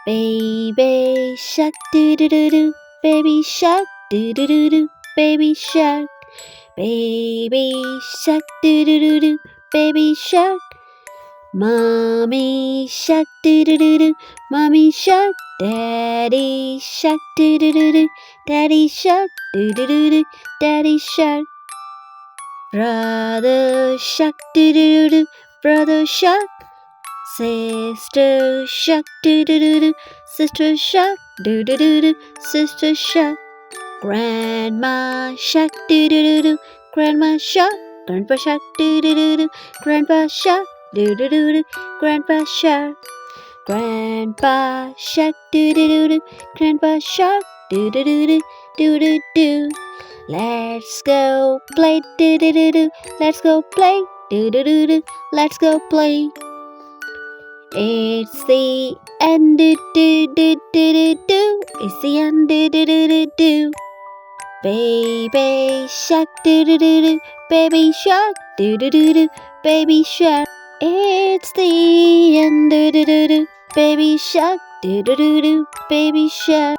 Baby shark do do do do, baby shark do do do do, baby shark. Baby shark do do do do, baby shark. Mommy shark do do do do, mommy shark. Daddy shark do do do do, daddy shark do do do do, daddy shark. Brother shark do do do do, brother shark. Sister shark do do do do, sister shark do do do do, sister shark. Grandma shark do do do do, grandma shark. Grandpa shark do do do do, grandpa shark do do do do, grandpa shark. Grandpa shark do do do do, grandpa shark do do do do, do do do. Let's go play do do do do, let's go play do do do do, let's go play. It's the end do do do do do do, it's the end do do do do do. Baby shark do do do do, baby shark do do do do, baby shark. It's the end do do do do, baby shark do do do do, baby shark.